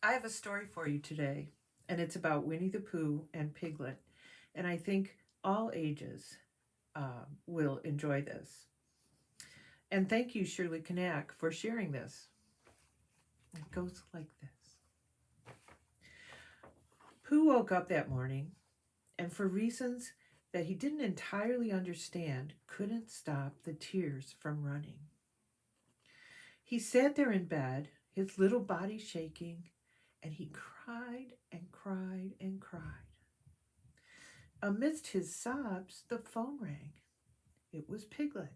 I have a story for you today, and it's about Winnie the Pooh and Piglet. And I think all ages will enjoy this. And thank you, Shirley Kanak, for sharing this. It goes like this. Pooh woke up that morning, and for reasons that he didn't entirely understand, couldn't stop the tears from running. He sat there in bed, his little body shaking, and he cried and cried and cried. Amidst his sobs, the phone rang. It was Piglet.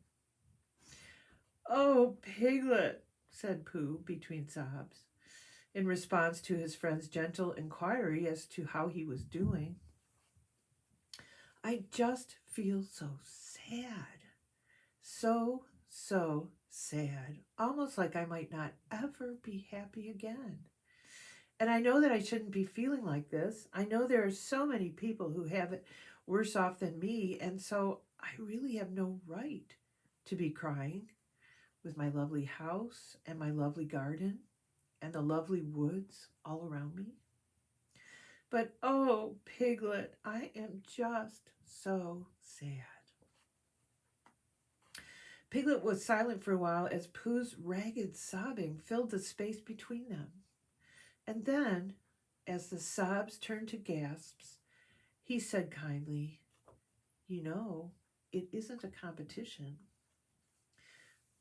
"Oh, Piglet," said Pooh between sobs, in response to his friend's gentle inquiry as to how he was doing. "I just feel so sad. So sad. Almost like I might not ever be happy again. And I know that I shouldn't be feeling like this. I know there are so many people who have it worse off than me, and so I really have no right to be crying with my lovely house and my lovely garden and the lovely woods all around me. But oh, Piglet, I am just so sad." Piglet was silent for a while as Pooh's ragged sobbing filled the space between them. And then, as the sobs turned to gasps, he said kindly, "You know, it isn't a competition."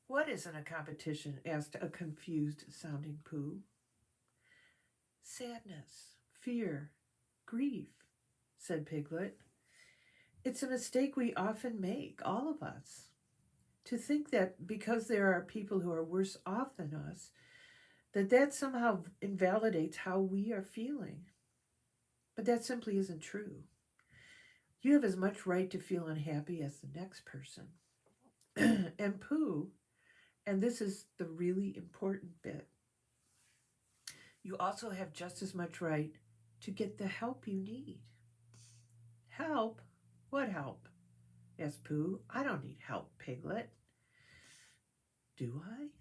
"What isn't a competition?" asked a confused sounding Pooh. "Sadness, fear, grief," said Piglet. "It's a mistake we often make, all of us. To think that because there are people who are worse off than us, that somehow invalidates how we are feeling. But that simply isn't true. You have as much right to feel unhappy as the next person." And Pooh, and this is the really important bit, you also have just as much right to get the help you need. "Help? What help?" asked Pooh. "I don't need help, Piglet." "Do I?"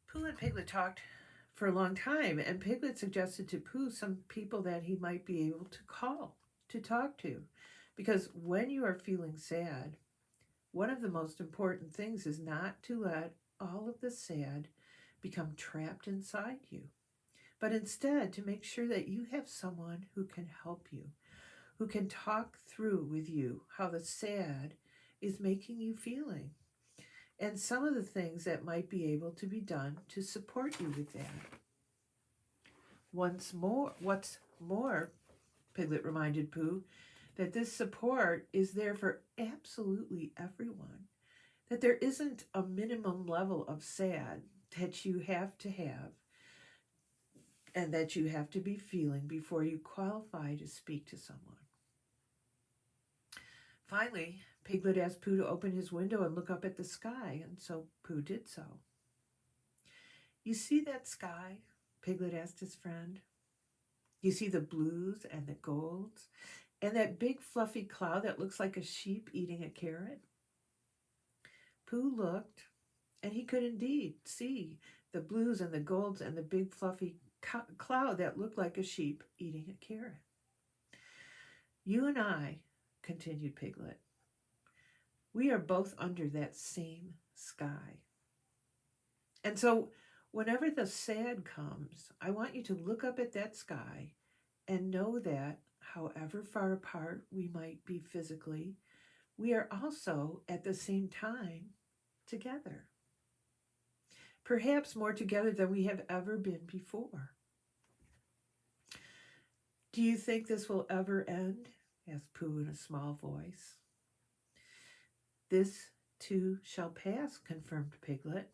Pooh and Piglet talked for a long time, and Piglet suggested to Pooh some people that he might be able to call to talk to. Because when you are feeling sad, one of the most important things is not to let all of the sad become trapped inside you, but instead to make sure that you have someone who can help you, who can talk through with you how the sad is making you feeling and some of the things that might be able to be done to support you with that. What's more, Piglet reminded Pooh, that this support is there for absolutely everyone. That there isn't a minimum level of sad that you have and that you have to be feeling before you qualify to speak to someone. Finally, Piglet asked Pooh to open his window and look up at the sky, and so Pooh did so. "You see that sky?" Piglet asked his friend. "You see the blues and the golds and that big fluffy cloud that looks like a sheep eating a carrot?" Pooh looked, and he could indeed see the blues and the golds and the big fluffy cloud that looked like a sheep eating a carrot. "You and I," continued Piglet, "we are both under that same sky. And so whenever the sad comes, I want you to look up at that sky and know that however far apart we might be physically, we are also at the same time together. Perhaps more together than we have ever been before." "Do you think this will ever end?" asked Pooh in a small voice. "This too shall pass," confirmed Piglet.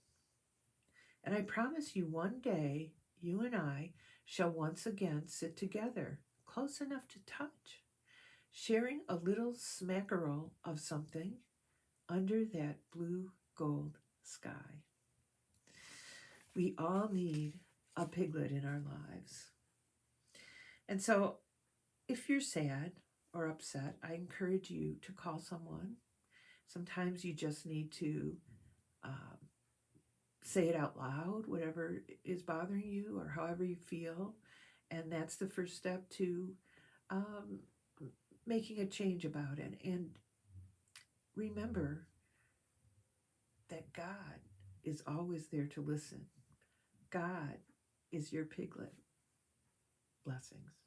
"And I promise you one day you and I shall once again sit together, close enough to touch, sharing a little smackerel of something under that blue gold sky." We all need a Piglet in our lives. And so if you're sad or upset, I encourage you to call someone. Sometimes you just need to um, say it out loud, whatever is bothering you or however you feel. And that's the first step to um, making a change about it. And remember that God is always there to listen. God is your piglet. Blessings.